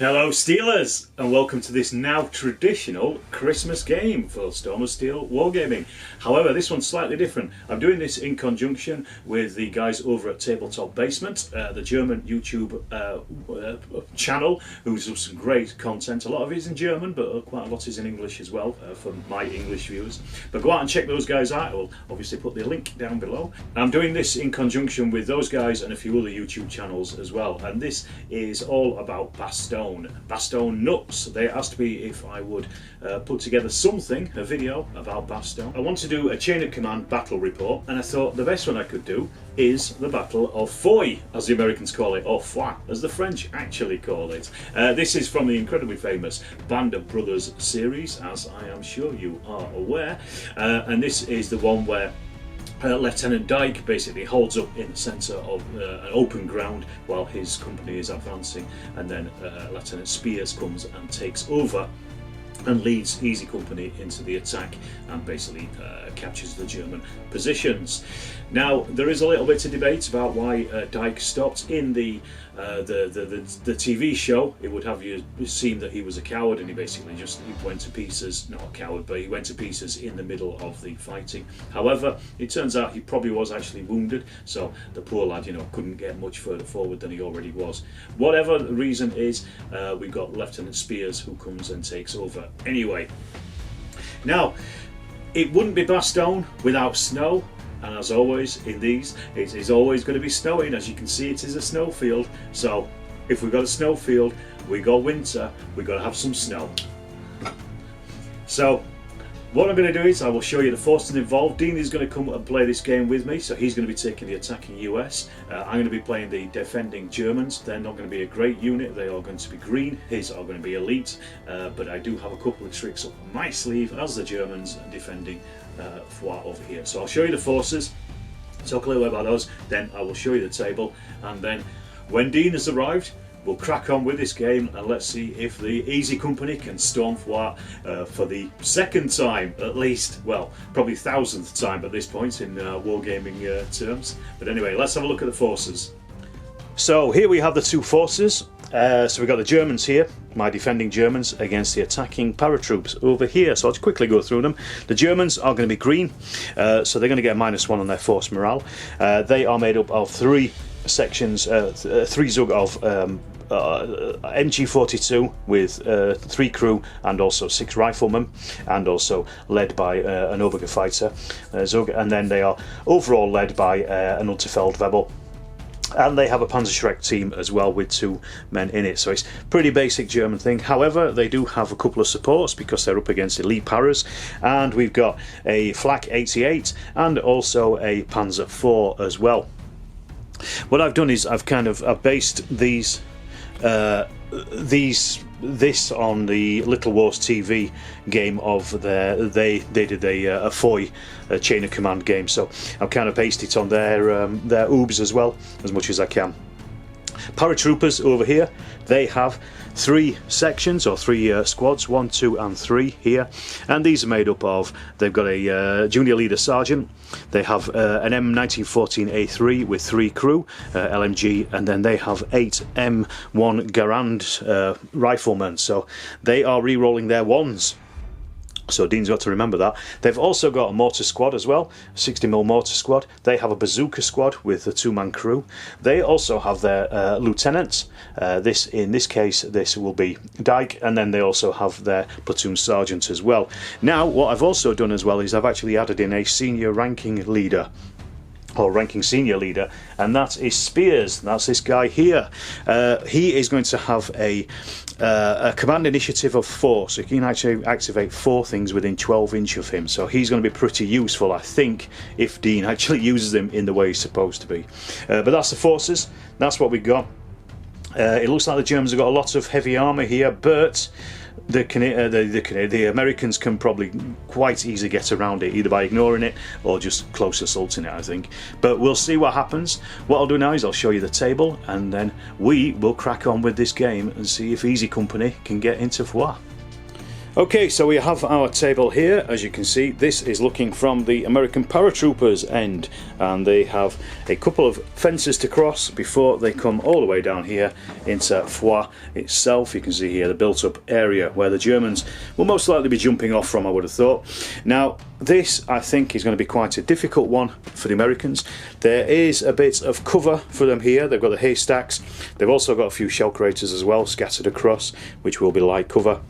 Hello Steelers, and welcome to this now traditional Christmas game for Storm of Steel Wargaming. However, this one's slightly different. I'm doing this in conjunction with the guys over at Tabletop Basement, the German YouTube channel, who does some great content. A lot of it is in German, but quite a lot is in English as well, for my English viewers. But go out and check those guys out. I will obviously put the link down below. I'm doing this in conjunction with those guys and a few other YouTube channels as well, and this is all about Bastogne nuts. They asked me if I would put together a video about Bastogne. I want to do a chain of command battle report, and I thought the best one I could do is the Battle of Foy, as the Americans call it, or Foy, as the French actually call it. This is from the incredibly famous Band of Brothers series, as I am sure you are aware, and this is the one where Lieutenant Dyke basically holds up in the centre of an open ground while his company is advancing, and then Lieutenant Spears comes and takes over and leads Easy Company into the attack and basically captures the German positions. Now, there is a little bit of debate about why Dyke stopped in the TV show. It would have you seem that he was a coward, and he basically just went to pieces. Not a coward, but he went to pieces in the middle of the fighting. However, it turns out he probably was actually wounded, so the poor lad, couldn't get much further forward than he already was. Whatever the reason is, we've got Lieutenant Spears who comes and takes over anyway. Now, it wouldn't be Bastogne without snow. And as always in these, it is always going to be snowing. As you can see, it is a snowfield. So if we've got a snowfield, we got winter, we've got to have some snow. So what I'm going to do is I will show you the forces involved. Dean is going to come and play this game with me, so he's going to be taking the attacking US. I'm going to be playing the defending Germans. They're not going to be a great unit, they are going to be green. His are going to be elite, but I do have a couple of tricks up my sleeve as the Germans defending Foy over here. So I'll show you the forces, talk a little bit about those, then I will show you the table, and then when Dean has arrived, we'll crack on with this game, and let's see if the Easy Company can storm Foy for the second time at least. Well, probably 1000th time at this point in wargaming terms. But anyway, let's have a look at the forces. So here we have the two forces. So we've got the Germans here, my defending Germans, against the attacking paratroops over here. So I'll just quickly go through them. The Germans are going to be green, so they're going to get a -1 on their force morale. They are made up of three sections, three Zug of MG42 with 3 crew and also 6 riflemen, and also led by an Obergefeiter Zug, and then they are overall led by an Unterfeldwebel. And they have a Panzerschreck team as well with 2 men in it, so it's pretty basic German thing. However, they do have a couple of supports because they're up against elite paras, and we've got a Flak 88 and also a Panzer IV as well. What I've done is I've based this on the Little Wars TV game of they did a Foy chain of command game, so I've kind of based it on their oobs as well, as much as I can. Paratroopers over here, they have 3 sections or 3 squads, 1, 2 and 3 here, and these are made up of, they've got a junior leader sergeant, they have an M1914A3 with 3 crew, LMG, and then they have 8 M1 Garand riflemen, so they are re-rolling their 1s. So Dean's got to remember that. They've also got a mortar squad as well, 60mm mortar squad. They have a bazooka squad with a 2-man crew. They also have their lieutenants. In this case, this will be Dyke, and then they also have their platoon sergeant as well. Now, what I've also done as well is I've actually added in a senior ranking leader, or ranking senior leader, and that is Spears. That's this guy here. He is going to have a command initiative of 4, so you can actually activate 4 things within 12 inch of him, so he's going to be pretty useful, I think, if Dean actually uses them in the way he's supposed to be. But that's the forces, that's what we got. It looks like the Germans have got a lot of heavy armour here, but the Americans can probably quite easily get around it, either by ignoring it or just close assaulting it, I think. But we'll see what happens. What I'll do now is I'll show you the table, and then we will crack on with this game and see if Easy Company can get into Foy. Okay, so we have our table here. As you can see, this is looking from the American paratroopers end, and they have a couple of fences to cross before they come all the way down here into Foy itself. You can see here the built up area where the Germans will most likely be jumping off from, I would have thought. Now this, I think, is going to be quite a difficult one for the Americans. There is a bit of cover for them here. They've got the haystacks. They've also got a few shell craters as well scattered across, which will be light cover.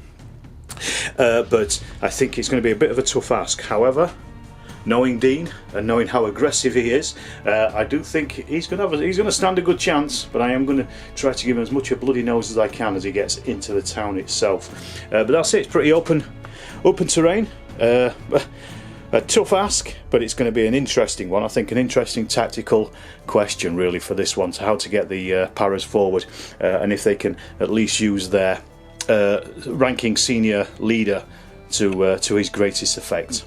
But I think it's going to be a bit of a tough ask. However, knowing Dean and knowing how aggressive he is, I do think he's going to stand a good chance. But I am going to try to give him as much a bloody nose as I can as he gets into the town itself. But that's it. It's pretty open terrain. A tough ask, but it's going to be an interesting one. I think an interesting tactical question really for this one, so how to get the paras forward, and if they can at least use their ranking senior leader to his greatest effect.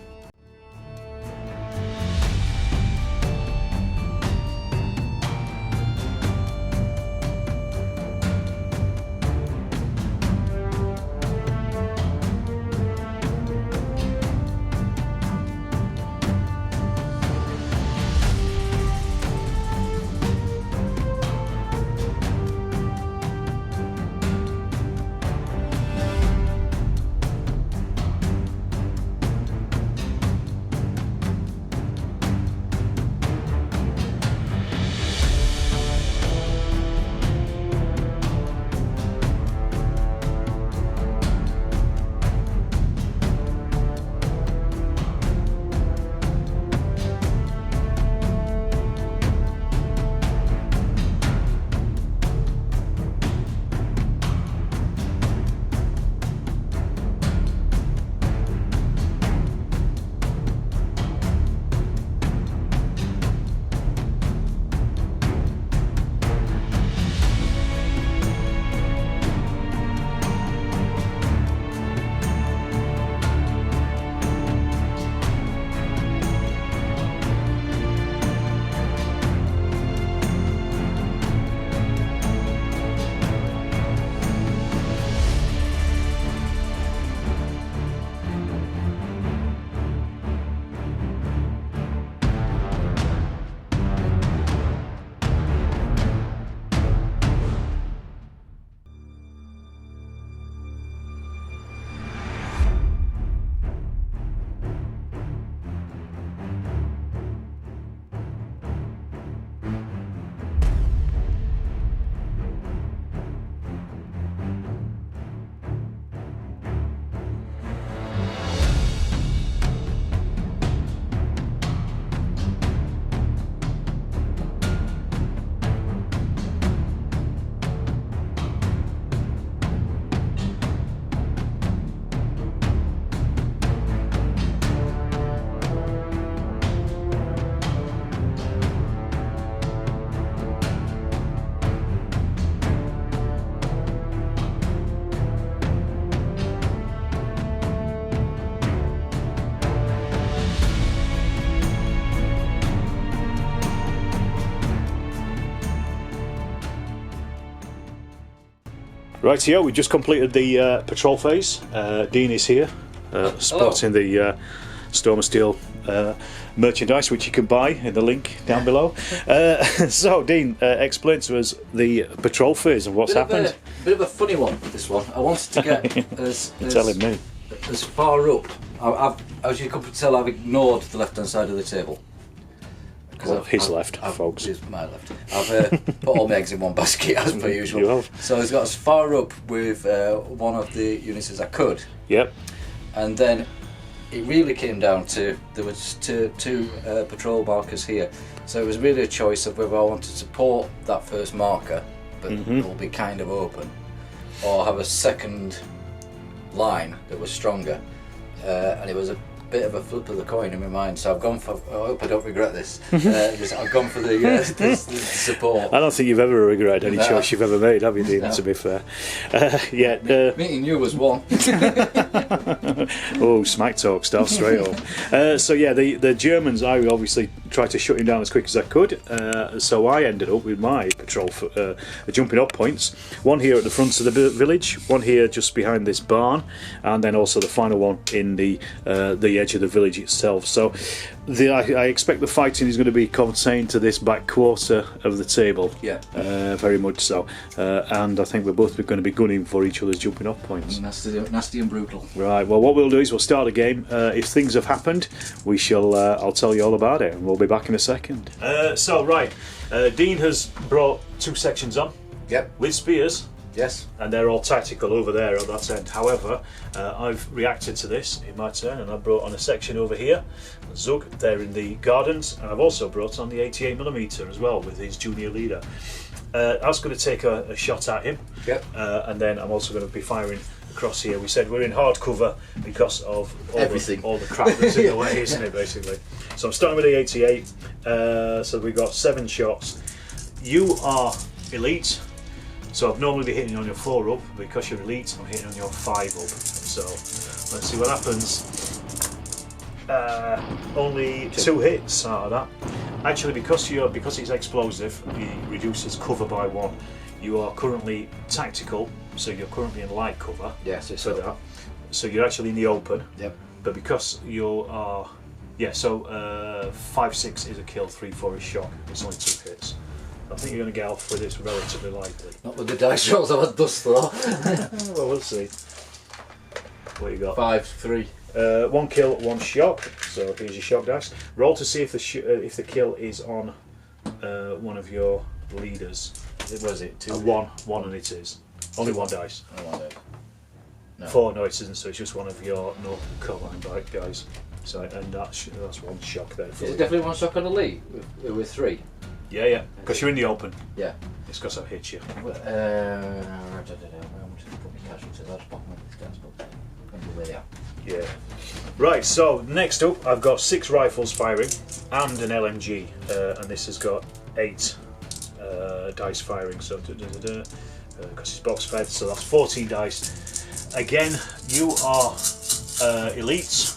Right here, we just completed the patrol phase. Dean is here, sporting the Storm of Steel merchandise, which you can buy in the link down below. So, Dean, explain to us the patrol phase and what's happened. Bit of a funny one, this one. I wanted to get as far up. As you can tell, I've ignored the left-hand side of the table. Well, his left, folks. It's my left. I've put all my eggs in one basket, as per usual. You have. So I got as far up with one of the units as I could. Yep. And then it really came down to, there was two patrol markers here. So it was really a choice of whether I wanted to support that first marker, but it will be kind of open, or have a second line that was stronger. And it was a bit of a flip of the coin in my mind, so I've gone for, I hope I don't regret this, I've gone for the support. I don't think you've ever regretted any choice you've ever made, have you, Dean, to be fair? Meeting you was one. Oh, smack talk, start straight up. So yeah, the Germans, I obviously tried to shut him down as quick as I could. So I ended up with my patrol jumping up points. One here at the front of the village, one here just behind this barn, and then also the final one in the edge of the village itself. So I expect the fighting is going to be contained to this back quarter of the table. Yeah. Very much so. And I think we're both going to be gunning for each other's jumping up points. Nasty and brutal. Right, well what we'll do is we'll start the game. If things have happened, we shall. I'll tell you all about it, and we'll be back in a second. Dean has brought 2 sections on. Yep. With spears. Yes. And they're all tactical over there at that end. However, I've reacted to this in my turn, and I've brought on a section over here. Zug, they're in the gardens, and I've also brought on the 88mm as well with his junior leader. I was going to take a shot at him. Yep. And then I'm also going to be firing across here. We said we're in hard cover because of all the crap that's in the way, isn't it, basically? So I'm starting with the 88. So we've got 7 shots. You are elite, so I've normally be hitting on your 4 up. Because you're elite, I'm hitting on your 5 up. So let's see what happens. Only 2 hits out of that. Actually, because it's explosive, it reduces cover by 1. You are currently tactical, so you're currently in light cover. Yes, it's for that. So you're actually in the open. Yep. But because you are, 5-6 is a kill, 3-4 is shock. It's only 2 hits. I think you're going to get off with this relatively lightly. Not with the dice rolls I've had thus far. Well, we'll see. What you got? 5, 3. 1 kill, 1 shock. So here's your shock dice. Roll to see if the kill is on one of your leaders. Was it 2? 1, and it is. Only 1 dice. No. 4, no it isn't, so it's just one of your no co-line guys. So, and that's 1 shock there. Is it definitely 1 shock on the lead with 3? Yeah, because you're in the open. Yeah. It's because I've hit you. I'm just going to put my casualties. I'll just pop them on these guys, but where they are. Yeah. Right, so next up I've got 6 rifles firing and an LMG, and this has got 8 dice firing, so because it's box fed, so that's 14 dice. Again, you are elites,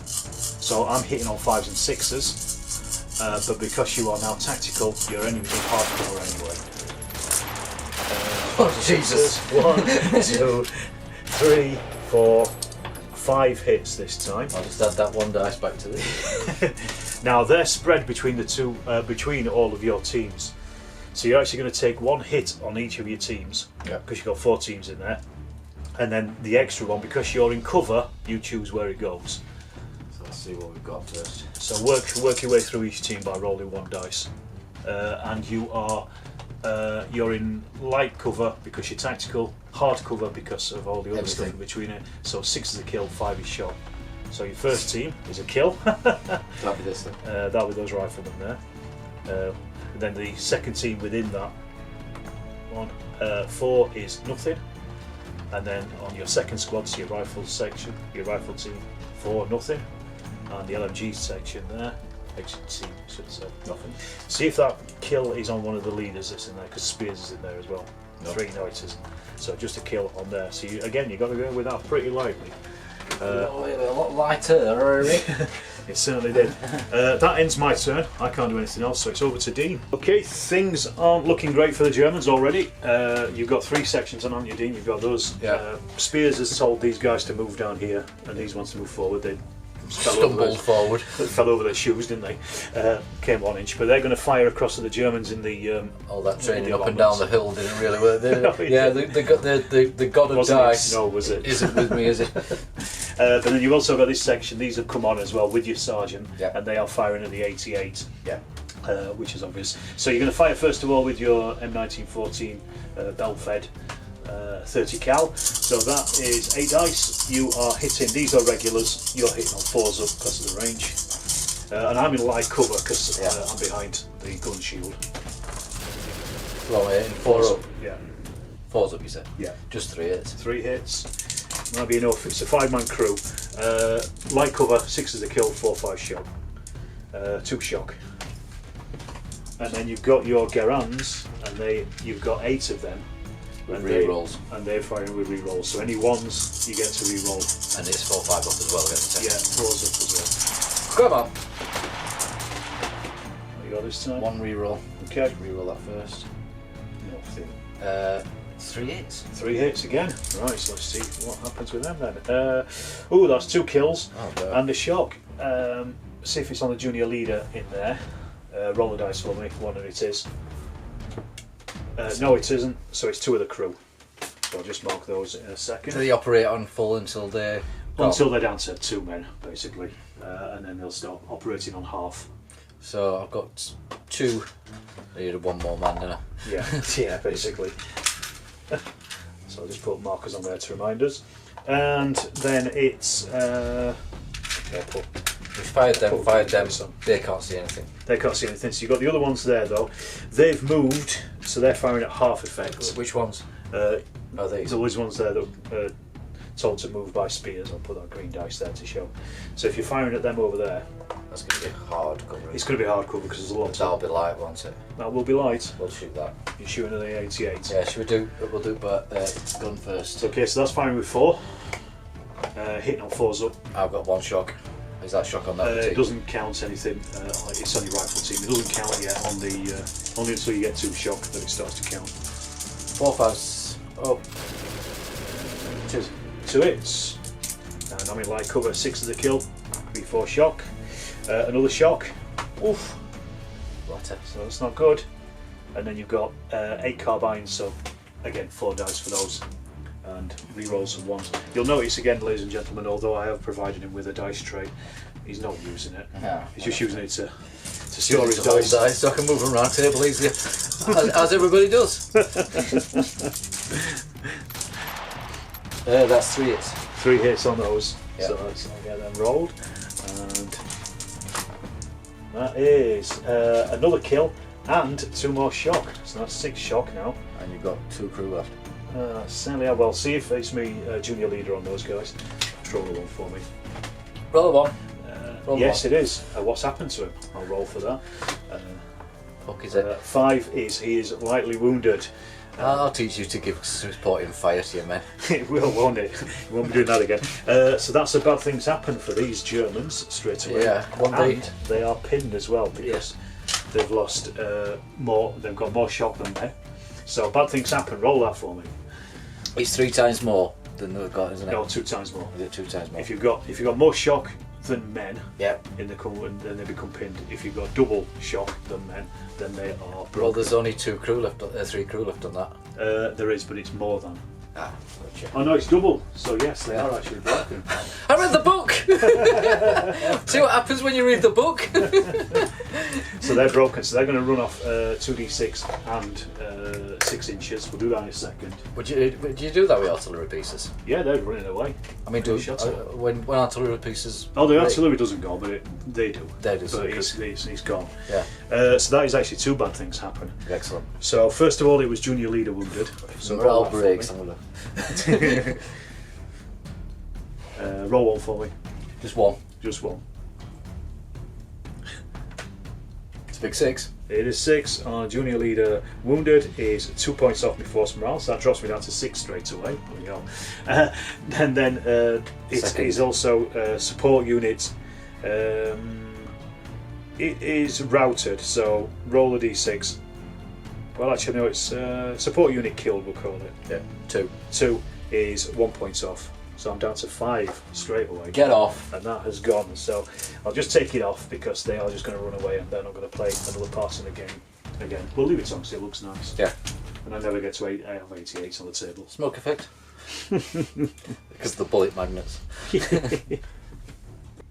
so I'm hitting on 5s and 6s, but because you are now tactical, your enemy's in hardcore anyway. Oh Jesus! 1, 2, 3, 4, 5 hits this time. I'll just add that 1 dice back to this. Now they're spread between the two, between all of your teams. So you're actually going to take 1 hit on each of your teams, because you've got 4 teams in there, and then the extra one, because you're in cover, you choose where it goes. So let's see what we've got first. So work your way through each team by rolling 1 dice, and you are you're in light cover because you're tactical, hard cover because of all the other stuff in between it. So 6 is a kill, 5 is shot. So your first team is a kill. That'll be this then. That'll be those riflemen there. Then the second team within that one, 4 is nothing, and then on your second squad, so your rifle section, your rifle team, 4 nothing, and the LMG section there, team should say nothing. See if that kill is on one of the leaders that's in there, because Spears is in there as well. No. 3, no it isn't. So just a kill on there. So you, again, you've got to go with that pretty lightly. A lot lighter, It certainly did. That ends my turn. I can't do anything else, so it's over to Dean. Okay, things aren't looking great for the Germans already. You've got 3 sections on, haven't you, Dean? You've got those. Yeah. Spears has told these guys to move down here, and these ones to move forward. They stumbled forward. Fell over their shoes, didn't they? Came 1 inch, but they're going to fire across at the Germans in the. All that training up and down the hill didn't really work. The god of Wasn't dice. No, was it? Isn't with me, is it? But then you've also got this section. These have come on as well with your sergeant, and they are firing at the 88. Yeah. Which is obvious. So you're going to fire first of all with your M1914 belt-fed 30 cal. So that is 8 dice. You are hitting. These are regulars. You're hitting on 4s up because of the range. And I'm in light cover because I'm behind the gun shield. Well, in 4 up. Yeah. 4's up, you said? Yeah. Just 3 hits. 3 hits. Might be enough. It's a 5-man crew. Light cover, 6 is a kill, 4, 5 shock. 2 shock. And then you've got your Garans, and you've got 8 of them. With re-rolls. And they're firing with re-rolls. So any 1s, you get to re-roll. And it's 4, 5 up as well, Yeah, 4's up as well. Come on. You got this time? 1 reroll. Okay. Reroll that first. Nothing. 3 hits. 3 hits again. Right, so let's see what happens with them then. Oh, that's 2 kills and a shock. See if it's on the junior leader in there. Roll the dice for me, one of it is. No, it isn't, so it's 2 of the crew. So I'll just mark those in a second. Do they operate on full until they're... Until they're down to 2 men, basically. And then they'll start operating on half. So I've got 2. I need 1 more man, don't I? Yeah, yeah, basically. So I'll just put markers on there to remind us. And then it's... okay, We've fired them, they can't see anything. They can't see anything, so you've got the other ones there though. They've moved, so they're firing at half effect. Which ones? Are these? Those ones there that are told to move by spears. I'll put that green dice there to show. So if you're firing at them over there... That's going to be hard cover. It's going to be hard cover because there's a lot of... That'll be light, won't it? That will be light. We'll shoot that. You're shooting at the 88. Yeah, we'll do gun first. Okay, so that's firing with 4. Hitting on 4's up. I've got 1 shock. Is that shock on that team? It doesn't count anything. It's on your rifle team. It doesn't count yet on the only until you get 2 shock that it starts to count. 4 5. Oh, it is 2 hits. And I'm in light cover. 6 is the kill. Before shock. Another shock. Oof. Rotter. So that's not good. And then you've got 8 carbines. So again, 4 dice for those. And rerolls of 1s. You'll notice again, ladies and gentlemen, although I have provided him with a dice tray, he's not using it. Yeah, he's just using it to store his dice. So I can move them around the table easier, as everybody does. That's 3 hits. 3 hits on those. Yeah. So let's get them rolled. And that is another kill and 2 more shock. So that's 6 shock now. And you've got 2 crew left. Certainly I will. See if it's me, junior leader on those guys. Just roll a 1 for me. Roll a 1. Yes, it is. What's happened to him? I'll roll for that. Fuck is it? 5 is he is lightly wounded. I'll teach you to give supporting fire to your men. It will, won't it? You won't be doing that again. So that's a bad things happen for these Germans straight away. Yeah, and they are pinned as well because they've lost more. They've got more shock than men. So bad things happen. Roll that for me. It's 3 times more than they've got, isn't it? No, 2 times more. Is it 2 times more? If you've got more shock than men, yep, in the then they become pinned. If you've got double shock than men, then they are broken. Well, there's only 2 crew left. 3 crew left on that. There is, but it's more than. Ah, gotcha. Oh no, it's double. So yes, they are actually broken. I read the book. See what happens when you read the book. So they're broken. So they're going to run off 2d6 and 6 inches. We'll do that in a second. Would you do that with artillery pieces? Yeah, they're running away. I mean, when artillery pieces? Oh, the artillery doesn't go, but they do. They do. But he's gone. Yeah. So that is actually 2 bad things happen. Excellent. So first of all, it was junior leader wounded. So morale breaks. Roll 1 for me. Just 1. Just 1. It's a big 6. It is 6. Our junior leader wounded is 2 points off my force morale, so that drops me down to 6 straight away. And then it is also support unit. It is routed, so roll a d6. Well, actually, no, it's support unit killed, we'll call it. Yeah, 2. 2 is 1 point off. So I'm down to 5 straight away. Get off. And that has gone. So I'll just take it off because they are just going to run away and they're not going to play another part in the game again. We'll leave it on because it looks nice. Yeah. And I never get to 8. I have 88 on the table. Smoke effect. Because of the bullet magnets.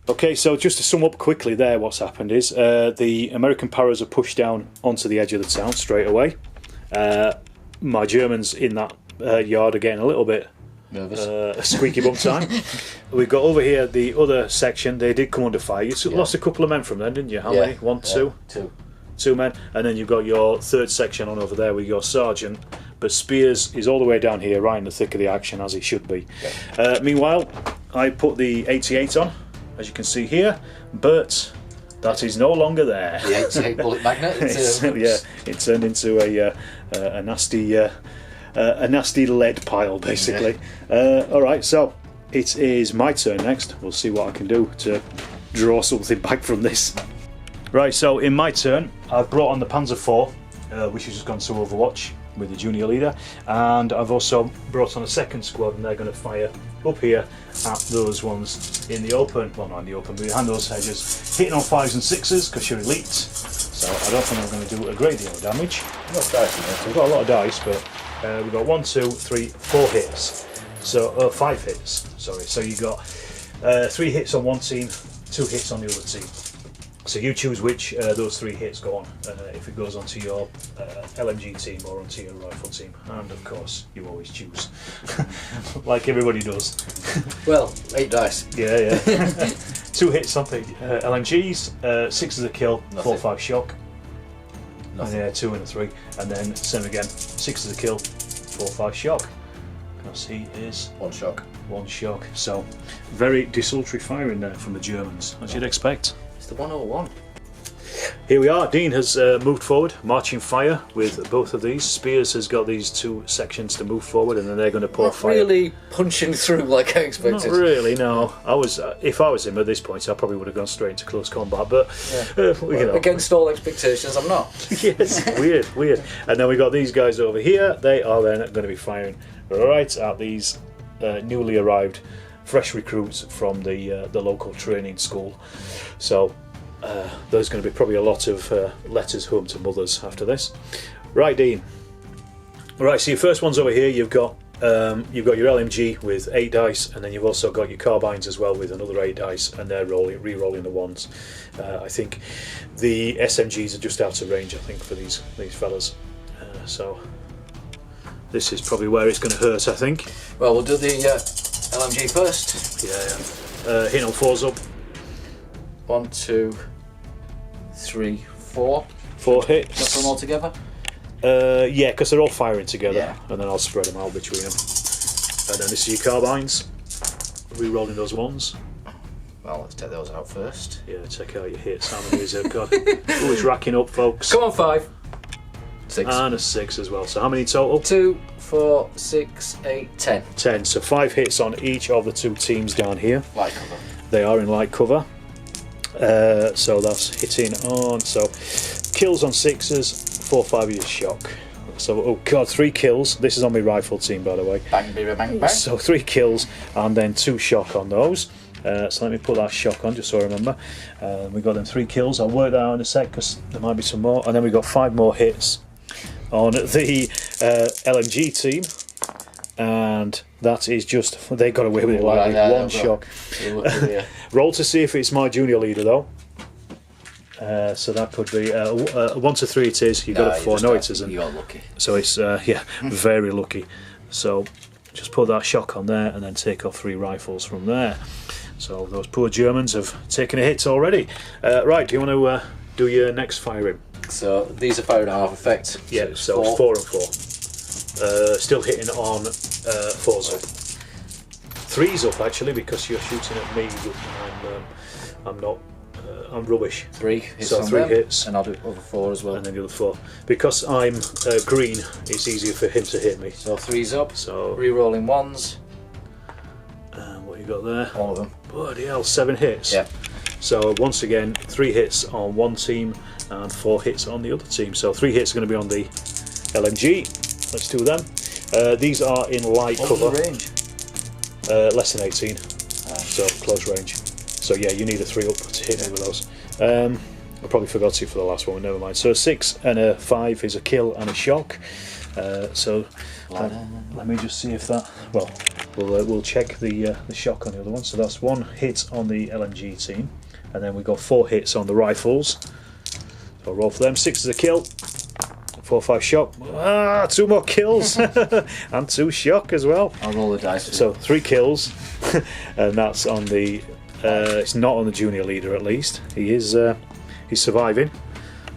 Okay, so just to sum up quickly there, what's happened is the American Paras are pushed down onto the edge of the town straight away. My Germans in that yard are getting a little bit nervous. Squeaky bum time. We've got over here the other section. They did come under fire. You lost a couple of men from them, didn't you? How many? 1, 2? 2. 2 men. And then you've got your third section on over there with your sergeant. But Spears is all the way down here, right in the thick of the action, as he should be. Yeah. Meanwhile, I put the 88 on, as you can see here, but that is no longer there. The 88 bullet magnet? It turned into a nasty lead pile, basically. Yeah. Alright, so it is my turn next. We'll see what I can do to draw something back from this. Right, so in my turn, I've brought on the Panzer IV, which has just gone to Overwatch with the junior leader, and I've also brought on a second squad, and they're going to fire up here at those ones in the open. Well, not in the open, but behind those hedges, hitting on 5s and 6s because you're elite. So I don't think I'm going to do a great deal of damage. Not dice in there. We've got a lot of dice, but we've got 1, 2, 3, 4 hits. So 5 hits. Sorry. So you got 3 hits on one team, 2 hits on the other team. So you choose which those 3 hits go on, if it goes onto your LMG team or onto your rifle team, and of course you always choose, like everybody does. Well, 8 dice. Yeah. 2 hits on the LMGs, 6 is a kill, Nothing. 4, 5 shock. Nothing. And 2 and a 3, and then same again, 6 is a kill, 4, 5 shock. Because he is 1 shock. 1 shock. So very desultory firing there from the Germans, as you'd expect. It's the 101. Here we are. Dean has moved forward, marching fire with both of these. Spears has got these 2 sections to move forward, and then they're going to pour Not fire. really punching through like I expected. Not really, no. I was, if I was him at this point, I probably would have gone straight into close combat. But you know. Against all expectations, I'm not. Yes, weird. And then we got these guys over here. They are then going to be firing right at these newly arrived fresh recruits from the local training school. So there's going to be probably a lot of letters home to mothers after this. Right, Dean. Right, so your first one's over here. You've got your LMG with 8 dice, and then you've also got your carbines as well with another 8 dice, and they're re-rolling the ones. I think the SMGs are just out of range, I think, for these fellas. So this is probably where it's going to hurt, I think. Well, we'll do the LMG first. Yeah. Hitting on 4s up. 1, 2, 3, 4. 4 hits. Got them all together? Yeah, because they're all firing together, Yeah. and then I'll spread them out between them. And then this is your carbines, re-rolling those ones. Well, let's take those out first. Yeah, check out your hits. How many is it? God, oh, it's racking up, folks. Come on, 5. 6. And a 6 as well. So how many total? 2, 4, 6, 8, 10. 10. So 5 hits on each of the 2 teams down here. Light cover. They are in light cover. So that's hitting on. So kills on 6s, 4, 5 is shock. So, oh god, 3 kills. This is on my rifle team, by the way. Bang, bang, bang, bang. So 3 kills and then 2 shock on those. So let me put that shock on just so I remember. We got them 3 kills. I'll work that out in a sec because there might be some more. And then we got 5 more hits on the LMG team. And that is just, they got away with it like with 1 shock. Roll to see if it's my junior leader though. So that could be 1 to 3 it is. You got a 4. No, it isn't. You got lucky. So it's very lucky. So just put that shock on there and then take off 3 rifles from there. So those poor Germans have taken a hit already. Right, do you want to do your next firing? So these are firing at half effect. Yeah, so 4 and 4. Still hitting on 4s up. 3s up actually because you're shooting at me and I'm not. I'm rubbish. 3 hits So on 3 them, hits. and I'll do over 4 as well. And then the other 4. Because I'm green, it's easier for him to hit me. So 3's up. So Re-rolling 1s. what you got there? All of them. Bloody hell, 7 hits. Yeah. So once again, 3 hits on one team and 4 hits on the other team. So 3 hits are going to be on the LMG. Let's do them. These are in light cover. What's the range? Less than 18. So close range. So yeah, you need a 3 up to hit me with those. I probably forgot to for the last one, never mind. So a 6 and a 5 is a kill and a shock. So let me just see if that. Well, we'll check the shock on the other one. So that's 1 hit on the LMG team, and then we got 4 hits on the rifles. So I'll roll for them. 6 is a kill. 4, 5 shock. 2 more kills and 2 shock as well. I'll roll the dice. So 3 kills, and that's on the. It's not on the junior leader at least. He is. He's surviving.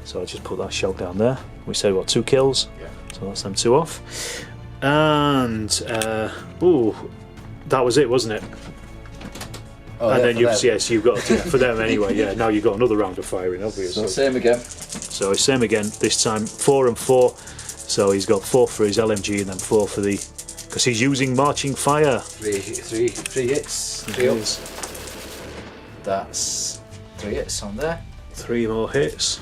So I'll just put that shock down there. We said what 2 kills. Yeah. So that's them 2 off. And ooh, that was it, wasn't it? Oh, and yeah, then you've got to do that for them anyway. Yeah. Now you've got another round of firing, obviously. So same again. So it's same again. This time 4 and 4. So he's got 4 for his LMG and then 4 for the. Because he's using marching fire. 3 hits. 3 up. That's 3 hits on there. 3 more hits.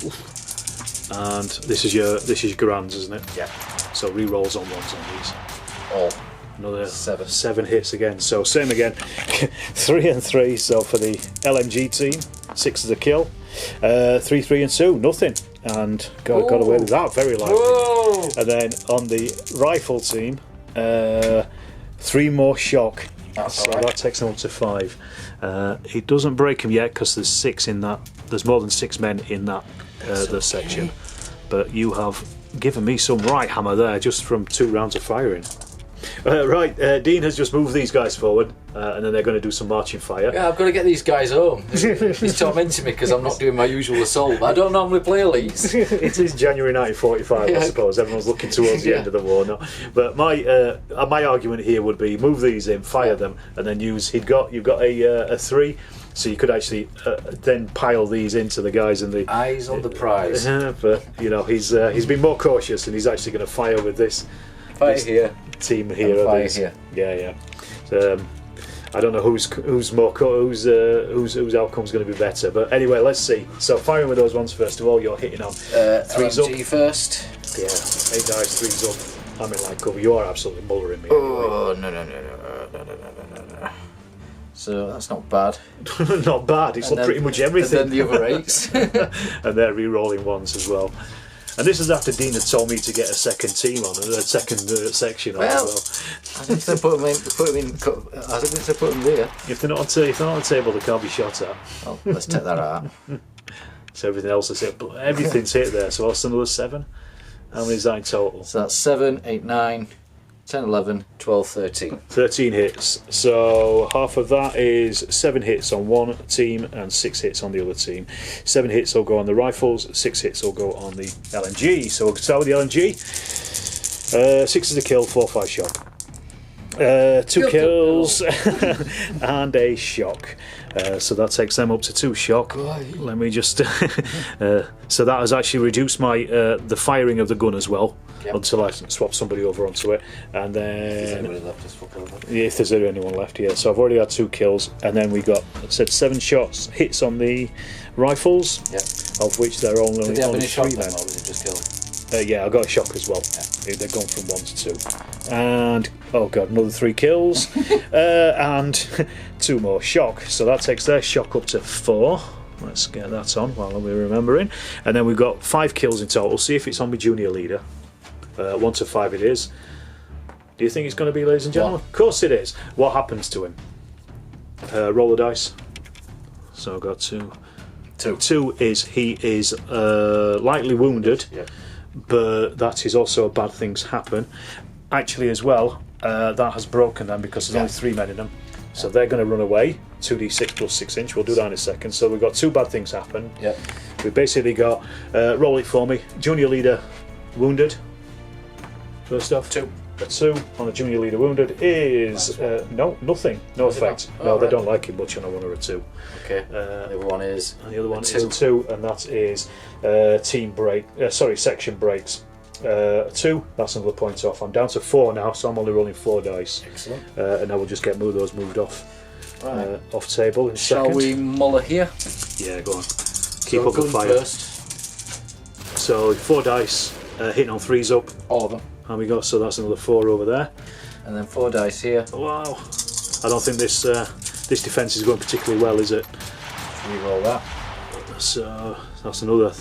Oof. And this is your grands, isn't it? Yeah. So re-rolls on ones on these. All. Another 7 hits again. So same again. 3 and 3. So for the LMG team, 6 is a kill. 3, 3 and 2, nothing. And got away with that very lightly. Whoa. And then on the rifle team, 3 more shock. So that takes them up to 5. It doesn't break them yet because there's 6 in that. There's more than 6 men in that the section. But you have given me some right hammer there just from 2 rounds of firing. Right, Dean has just moved these guys forward, and then they're going to do some marching fire. Yeah, I've got to get these guys home. He's tormenting me because I'm not doing my usual assault. I don't normally play elites. It is January 1945, I suppose. Everyone's looking towards the end of the war now. But my argument here would be move these in, fire them, and then use. You've got a 3. So you could actually then pile these into the guys in the eyes on the prize. But you know he's been more cautious, and he's actually going to fire with this. Fire here. Team here. And fire here. Yeah. I don't know whose outcome's going to be better, but anyway, let's see. So firing with those ones first of all. You're hitting on 3s LMG up first. Yeah, 8 dice, 3s up. I'm in light cover. You are absolutely mullering me. Oh no. So that's not bad. Not bad. It's pretty much everything. And then the other 8s. And they're re-rolling ones as well. And this is after Dean had told me to get a second team on, a second section on as well. I think they put them there. If they're not on the table, they can't be shot at. Oh, let's take that out. So everything else is hit. Everything's hit there. So what's another 7? How many is that in total? So that's 7, 8, 9, 10, 11, 12, 13. 13 hits. So half of that is 7 hits on one team and 6 hits on the other team. 7 hits will go on the rifles, 6 hits will go on the LMG. So we'll start with the LMG. 6 is a kill, 4, 5 shock. 2 kills and a shock. So that takes them up to 2 shock. Let me just. So that has actually reduced my the firing of the gun as well. Yep. Until I swap somebody over onto it, and then if there's anyone left, yeah. So I've already had 2 kills, and then we got 7 shots hits on the rifles, of which they're only 3 men. Just killed? Yeah, I got a shock as well. Yeah. They've gone from 1 to 2, and oh god, another 3 kills, and 2 more shock. So that takes their shock up to 4. Let's get that on while we're remembering, and then we've got 5 kills in total. See if it's on my junior leader. 1 to 5 it is. Do you think it's going to be, ladies and gentlemen? Of course it is. What happens to him? Roll the dice. So I've got 2. 2 is he is lightly wounded, but that is also bad things happen. Actually as well, that has broken them because there's only 3 men in them. So they're going to run away. 2d6 plus 6 inch. We'll do that in a second. So we've got 2 bad things happen. We've basically got, roll it for me, junior leader wounded. First off, 2 on a junior leader wounded is nothing, no effect. No, they don't like it much on a 1 or a 2. Okay. The other one is. And the other one is a 2, and that is section breaks. 2. That's another point off. I'm down to 4 now, so I'm only rolling 4 dice. Excellent. And I will just get those moved off. Off table in a Shall second. we muller here? Yeah, go on. Keep up the fire. First. So 4 dice, hitting on 3s up. All of them. And we go. So that's another 4 over there. And then 4 dice here. Wow. I don't think this defence is going particularly well, is it? Reroll that. So that's another.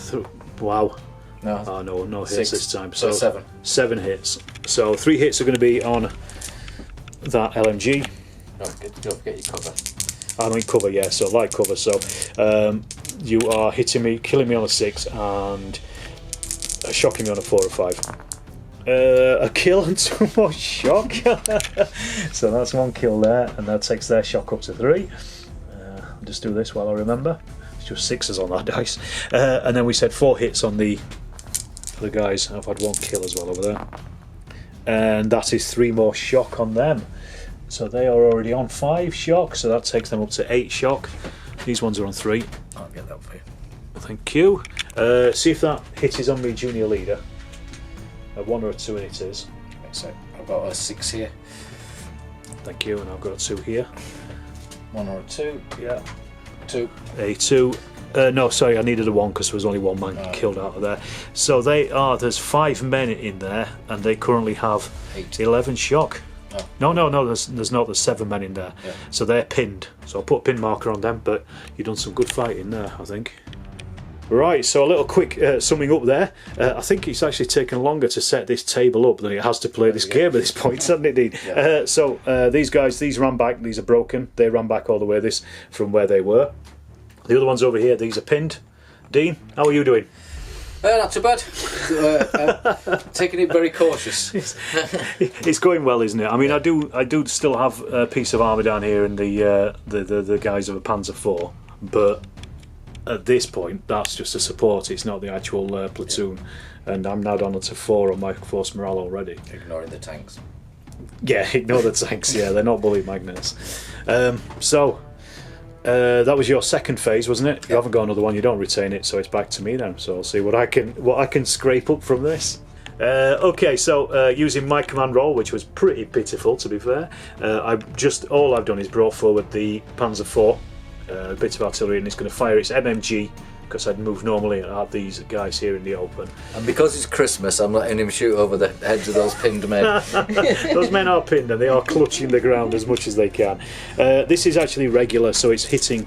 Wow. No. Oh no hits 6. this time. So 7. 7 hits. So 3 hits are going to be on that LMG. Don't get your cover. I'm in cover, yeah. So light cover. So you are hitting me, killing me on a 6, and shocking me on a 4 or 5. A kill and 2 more shock. So that's 1 kill there, and that takes their shock up to 3. I'll just do this while I remember. It's just 6s on that dice. And then we said 4 hits on the guys. I've had 1 kill as well over there. And that is 3 more shock on them. So they are already on 5 shock, so that takes them up to 8 shock. These ones are on 3. I'll get that for you. Thank you. See if that hit is on me junior leader. A 1 or a 2 and it is. So I've got a 6 here. Thank you, and I've got a 2 here. 1 or a 2. Yeah. 2. A 2 No, sorry, I needed a 1 because there was only 1 man killed out of there. So there's 5 men in there, and they currently have 8. 11 shock. Oh. No, there's 7 men in there. Yeah. So they're pinned. So I'll put a pin marker on them, but you've done some good fighting there, I think. Right, so a little quick summing up there. I think it's actually taken longer to set this table up than it has to play this game at this point, hasn't it, Dean? Yeah. So these guys, these ran back, these are broken. They ran back all the way from where they were. The other ones over here, these are pinned. Dean, how are you doing? Not too bad. Taking it very cautious. It's going well, isn't it? I mean, I do still have a piece of armour down here in the guise of a Panzer IV, but at this point, that's just a support. It's not the actual platoon, and I'm now down to 4 on my force morale already. Ignoring the tanks. Yeah, ignore the tanks. Yeah, they're not bullet magnets. So that was your second phase, wasn't it? You haven't got another one. You don't retain it, so it's back to me then. So I'll see what I can scrape up from this. Okay, so using my command roll, which was pretty pitiful to be fair, all I've done is brought forward the Panzer IV. A bit of artillery, and it's going to fire its MMG because I'd move normally and have these guys here in the open. And because it's Christmas, I'm letting him shoot over the heads of those pinned men. Those men are pinned and they are clutching the ground as much as they can. This is actually regular, so it's hitting.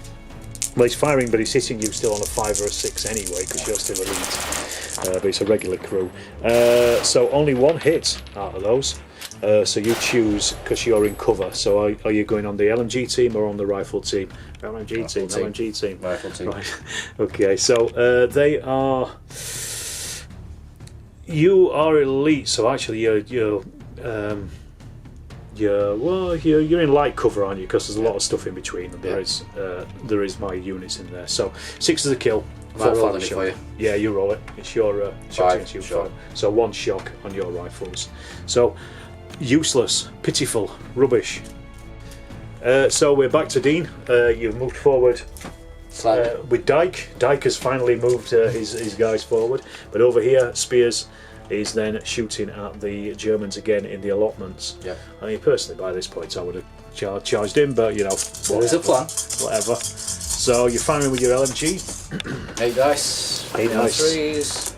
Well, it's firing, but it's hitting you still on a 5 or a 6 anyway because you're still elite. But it's a regular crew. So only 1 hit out of those. So you choose because you're in cover. So are you going on the LMG team or on the rifle team? LMG team. Rifle team. Right. Okay. So they are. You are elite. So actually, you're in light cover, aren't you? Because there's a lot of stuff in between, and there is my units in there. So 6 is a kill. Might roll it for you. Yeah, you roll it. It's your shot against you. Sure. So 1 shock on your rifles. So useless, pitiful, rubbish. So we're back to Dean. You've moved forward with Dyke. Dyke has finally moved his guys forward, but over here Spears is then shooting at the Germans again in the allotments. Yeah. I mean, personally, by this point, I would have charged him, but you know, there's a plan. Whatever. So you're firing with your LMG. 8 dice. 8 dice. 3s.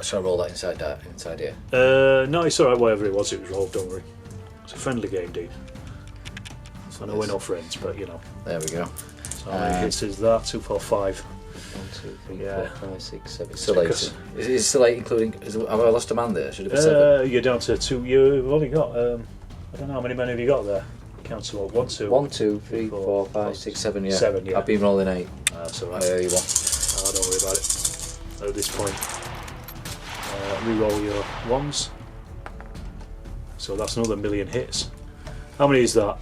Shall I roll that inside here? No, it's alright, whatever it was rolled, don't worry. It's a friendly game, Dean. So I know we're not friends, but you know. There we go. So how many hits is that? 2, 4, 5. 1, 2, 3, Yeah. 4, 5, 6, 7. It's still 8. Is it still 8 including... Have I lost a man there? Should it be 7? You're down to 2. You've only got... I don't know how many men have you got there. Count them up. 1, 2. 1, 2, 3, 4, 5, 6, 7, yeah. 7, yeah. I've been rolling 8. That's alright. I owe you 1. Oh, don't worry about it. At this point. Reroll your 1s. So that's another 1,000,000 hits. How many is that?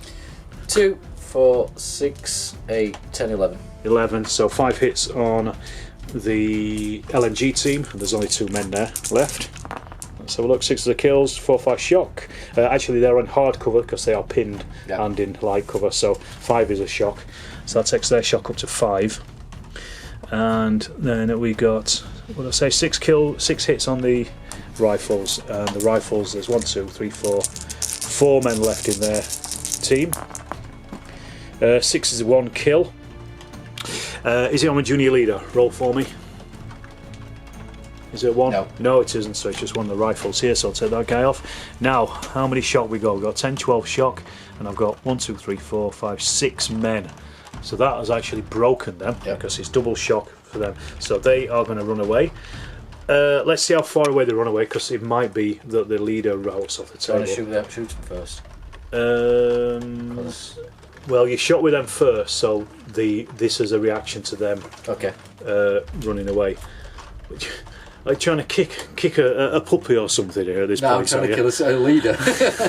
2, 4, 6, 8, 10, 11. 11. So 5 hits on the LNG team. There's only 2 men there left. Let's have a look. 6 of the kills, 4, 5 shock. Actually, they're on hard cover because they are pinned and in light cover. So 5 is a shock. So that takes their shock up to 5. And then we got, what did I say? 6 hits on the rifles. And the rifles, there's 1, 2, 3, 4 men left in their team. 6 is 1 kill. Is it on a junior leader? Roll for me. Is it 1? No. No, it isn't, so it's just one of the rifles here, so I'll take that guy off. Now, how many shock we got? We've got 10, 12 shock, and I've got 1, 2, 3, 4, 5, 6 men. So that has actually broken them, because it's double shock for them. So they are going to run away. Let's see how far away they run away, because it might be that the leader routes off the table. Shoot them first. Well, you shot with them first, so this is a reaction to them running away. Like trying to kick a puppy or something here at this point. I'm trying to kill a leader.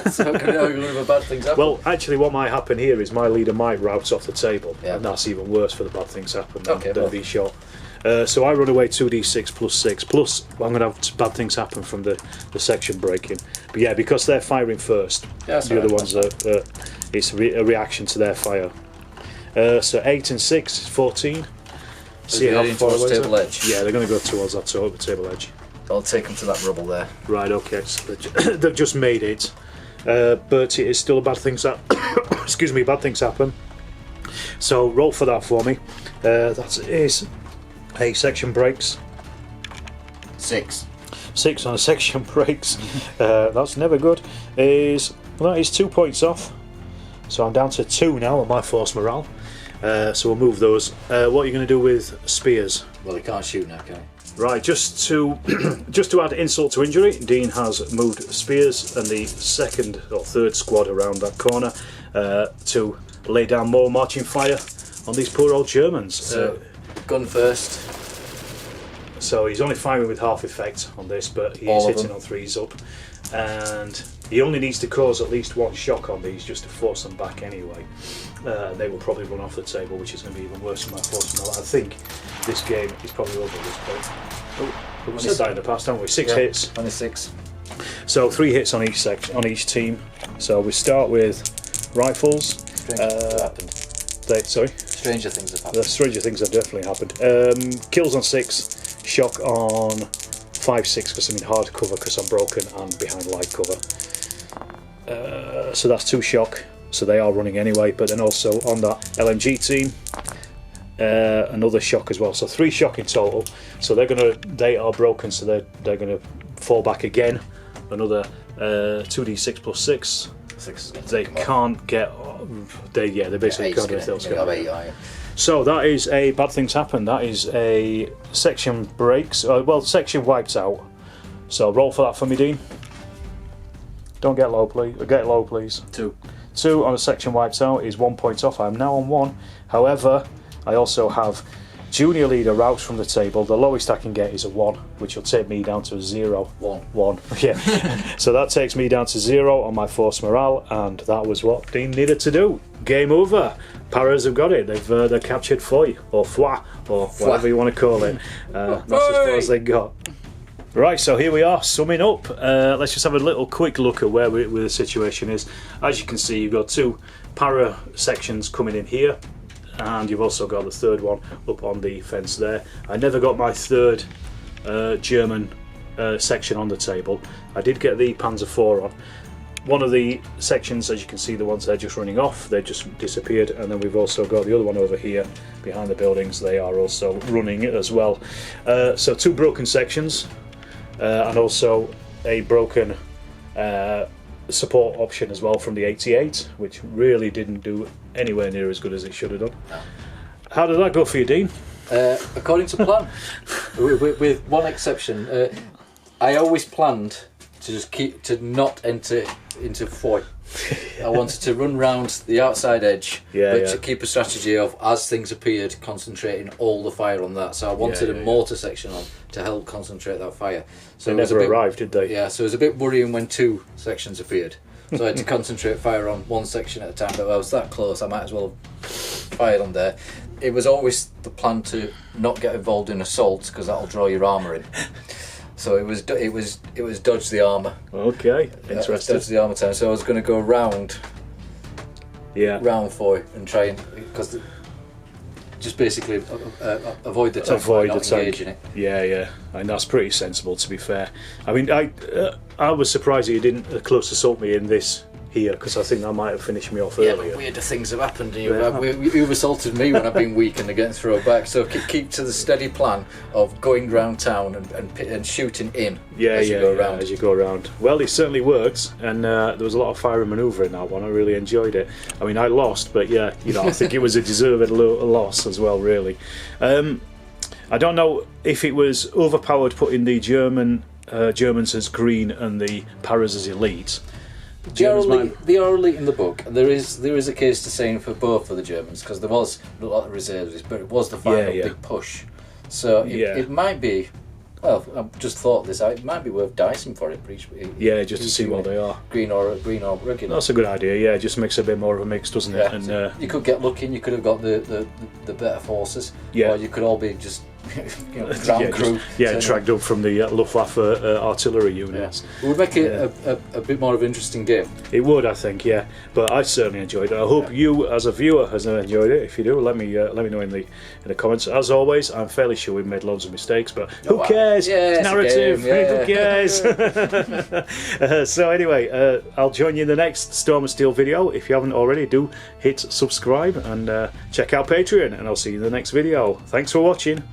So bad things happen. Well, actually, what might happen here is my leader might rout off the table, and that's even worse for the bad things happen than be shot. So I run away 2d6 plus 6, plus I'm going to have bad things happen from the section breaking. But yeah, because they're firing first, the other ones it's a reaction to their fire. So 8 and 6 is 14. See how far away table edge. Yeah, they're going to go towards that table edge. I'll take them to that rubble there. Right, okay. So they've just made it, but it is still a bad things that. Excuse me, bad things happen. So roll for that for me. That is a section breaks. 6. 6 on a section breaks. That's never good. That is 2 points off. So I'm down to 2 now on my force morale. So we'll move those. What are you going to do with spears? Well, he can't shoot now, can he? Right, just to add insult to injury, Dean has moved spears and the second or third squad around that corner to lay down more marching fire on these poor old Germans. So, gun first. So he's only firing with half effect on this, but he is hitting on 3s up, and he only needs to cause at least 1 shock on these just to force them back anyway. They will probably run off the table, which is going to be even worse for my force morale. I think this game is probably over at this point. We've said that in the past, haven't we? 6 hits. Only 6. So 3 hits on each section, on each team. So we start with rifles. Stranger things have happened. Stranger things have happened. Stranger things have definitely happened. Kills on 6, shock on 5/6 because I'm in hard cover because I'm broken and behind light cover. So that's 2 shock. So they are running anyway. But then also on that LMG team, another shock as well. So 3 shock in total. So they are broken. So they're gonna fall back again. Another 2d6 plus 6. 6. They can't get. They basically can't do anything else. So that is a bad things happen. That is a section breaks. Section wipes out. So roll for that for me, Dean. Don't get low, please. Get low, please. 2. 2 on a section wipes out is 1 point off. I'm now on 1. However, I also have junior leader routes from the table. The lowest I can get is a 1, which will take me down to 0. 1. Yeah. So that takes me down to 0 on my force morale, and that was what Dean needed to do. Game over. Paras have got it. They've captured Foy or Foy or whatever you want to call it. That's as far as they got. Right, so here we are, summing up. Let's just have a little quick look at where the situation is. As you can see, you've got 2 para sections coming in here, and you've also got the third one up on the fence there. I never got my third German section on the table. I did get the Panzer IV on. One of the sections, as you can see, the ones they're just running off, they just disappeared, and then we've also got the other one over here behind the buildings. They are also running it as well. So 2 broken sections. And also a broken support option as well from the 88, which really didn't do anywhere near as good as it should have done. No. How did that go for you, Dean? According to plan, with one exception. I always planned to just not enter into Foy. I wanted to run round the outside edge, to keep a strategy of, as things appeared, concentrating all the fire on that. So I wanted a mortar section on to help concentrate that fire. So they never arrived, did they? Yeah, so it was a bit worrying when 2 sections appeared. So I had to concentrate fire on 1 section at a time, but I was that close, I might as well have fired on there. It was always the plan to not get involved in assaults, because that'll draw your armour in. So it was dodge the armour. Okay, interesting. Dodge the armour time. So I was going to go round Foy and try and, because just basically avoid the tank, not engage in it. Yeah, and that's pretty sensible, to be fair. I mean, I was surprised that you didn't close assault me in this here, because I think that might have finished me off earlier. But weirder things have happened. You've assaulted me when I've been weak and they're getting thrown back. So keep to the steady plan of going round town and shooting in as you go around. As you go around. Well, it certainly worked, and there was a lot of fire and manoeuvre in that one. I really enjoyed it. I mean, I lost, but I think it was a deserved loss as well, really. I don't know if it was overpowered putting the Germans as green and the Paras as elite. They are elite in the book. There is a case to saying for both of the Germans, because there was a lot of reservists, but it was the final big push. So it might be. Well, I've just thought this. It might be worth dicing for it. Just to see what they are. Green or regular. That's a good idea. Yeah, it just makes a bit more of a mix, doesn't it? And you could get lucky. And you could have got the better forces. Yeah. Or you could all be just ground crew. Dragged up from the Luftwaffe artillery units. It would make it a bit more of an interesting game. It would, I think, yeah. But I certainly enjoyed it. I hope you, as a viewer, has enjoyed it. If you do, let me know in the comments. As always, I'm fairly sure we've made loads of mistakes, but who cares? Yeah, it's narrative. Who cares? So anyway, I'll join you in the next Storm of Steel video. If you haven't already, do hit subscribe and check out Patreon, and I'll see you in the next video. Thanks for watching.